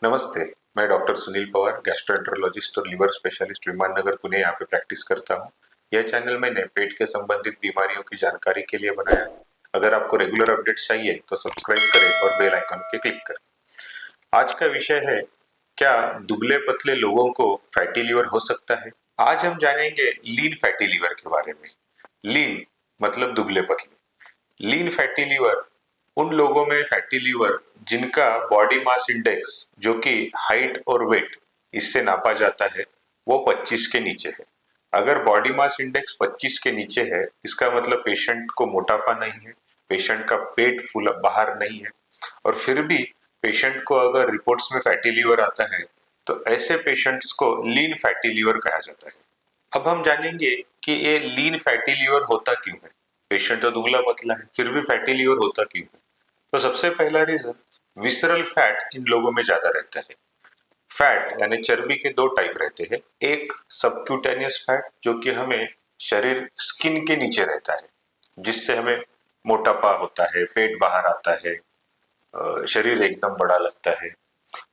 नमस्ते, मैं doctor Sunil Pawar, gastroenterologist और लिवर स्पेशलिस्ट विमान नगर पुणे यहाँ पे प्रैक्टिस करता हूँ। यह चैनल मैंने पेट के संबंधित बीमारियों की जानकारी के लिए बनाया है। अगर आपको रेगुलर अपडेट्स चाहिए तो सब्सक्राइब करें और बेल आइकन पे क्लिक करें। आज का विषय है, क्या दुबले पतले लोगों को फैटी लिवर हो सकता है? आज हम जानेंगे लीन फैटी लिवर के बारे में। लीन मतलब दुबले पतले। लीन फैटी लिवर उन लोगों में फैटी लिवर जिनका बॉडी मास इंडेक्स, जो कि हाइट और वेट इससे नापा जाता है, वो 25 के नीचे है। अगर बॉडी मास इंडेक्स 25 के नीचे है, इसका मतलब पेशेंट को मोटापा नहीं है, पेशेंट का पेट फूला बाहर नहीं है, और फिर भी पेशेंट को अगर रिपोर्ट्स में फैटी लिवर आता है, तो ऐसे पेशेंट्स को लीन फैटी लिवर कहा जाता है। अब हम जानेंगे कि ये लीन फैटी लिवर होता क्यों है। पेशेंट तो दुबला पतला है, फिर भी फैटी लिवर होता क्यों है? तो सबसे पहला रीजन, विसरल फैट इन लोगों में ज्यादा रहता है। फैट यानी चर्बी के दो टाइप रहते हैं। एक सबक्यूटेनियस फैट, जो कि हमें शरीर स्किन के नीचे रहता है, जिससे हमें मोटापा होता है, पेट बाहर आता है, शरीर एकदम बड़ा लगता है,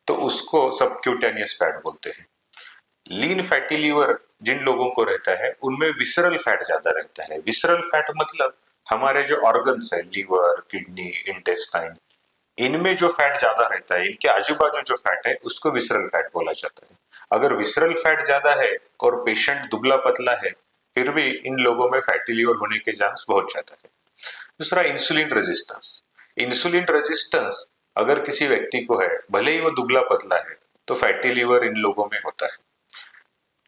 तो उसको सबक्यूटेनियस फैट बोलते हैं। लीन फैटी लिवर जिन लोगों को रहता है, उनमें विसरल फैट ज्यादा रहता है। विसरल फैट मतलब हमारे जो ऑर्गन्स है, लीवर, किडनी, इंटेस्टाइन, इनमें जो फैट ज्यादा रहता है, इनके आजू बाजू जो फैट है, उसको विसरल फैट बोला जाता है। अगर विसरल फैट ज्यादा है और पेशेंट दुबला पतला है, फिर भी इन लोगों में फैटी लिवर होने के चांस बहुत ज्यादा है। दूसरा, इंसुलिन रेजिस्टेंस। इंसुलिन रेजिस्टेंस अगर किसी व्यक्ति को है, भले ही वो दुबला पतला है, तो फैटी लिवर इन लोगों में होता है।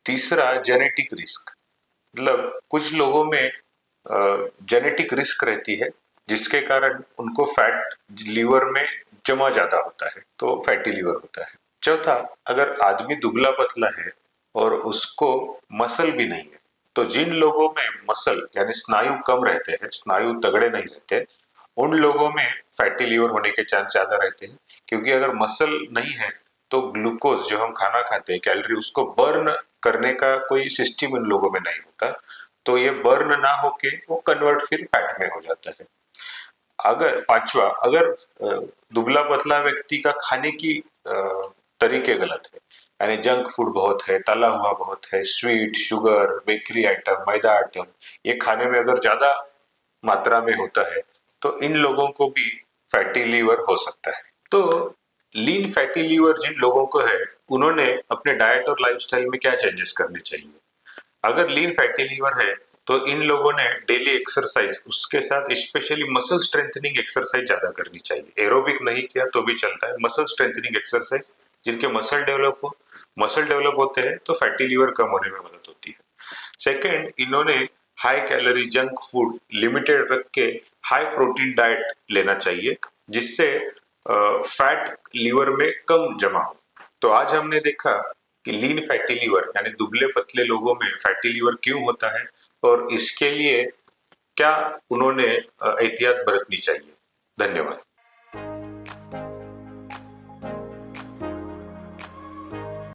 तीसरा, जेनेटिक रिस्क। मतलब कुछ लोगों में जेनेटिक रिस्क रहती है, जिसके कारण उनको फैट लीवर में जमा ज्यादा होता है, तो फैटी लीवर होता है। चौथा, अगर आदमी दुबला पतला है और उसको मसल भी नहीं है, तो जिन लोगों में मसल यानी स्नायु कम रहते हैं, स्नायु तगड़े नहीं रहते, उन लोगों में फैटी लीवर होने के चांस ज्यादा रहते हैं। क्योंकि अगर मसल नहीं है, तो ग्लूकोज जो हम खाना खाते हैं, कैलोरी, उसको बर्न करने का कोई सिस्टम इन लोगों में नहीं होता, तो ये बर्न ना होके वो कन्वर्ट फिर फैट में हो जाता है। अगर पांचवा, अगर दुबला पतला व्यक्ति का खाने की तरीके गलत है, यानी जंक फूड बहुत है, तला हुआ बहुत है, स्वीट, शुगर, बेकरी आइटम, मैदा आइटम, ये खाने में अगर ज्यादा मात्रा में होता है, तो इन लोगों को भी फैटी लीवर हो सकता है। तो लीन फैटी लीवर जिन लोगों को है, उन्होंने अपने डाइट और लाइफस्टाइल में क्या चेंजेस करने चाहिए? अगर लीन फैटी लीवर है, तो इन लोगों ने डेली एक्सरसाइज, उसके साथ स्पेशली मसल स्ट्रेंथनिंग एक्सरसाइज ज्यादा करनी चाहिए। एरोबिक नहीं किया तो भी चलता है, मसल स्ट्रेंथनिंग एक्सरसाइज, जिनके मसल डेवलप हो, मसल डेवलप होते हैं तो फैटी लीवर कम होने में मदद होती है। सेकेंड, इन्होंने high calorie junk food limited रख के हाई प्रोटीन डाइट लेना चाहिए, जिससे फैट लीवर में कम जमा हो। तो आज हमने देखा कि लीन फैटी लीवर यानी दुबले पतले लोगों में फैटी लीवर क्यों होता है, और इसके लिए क्या उन्होंने एहतियात बरतनी चाहिए। धन्यवाद।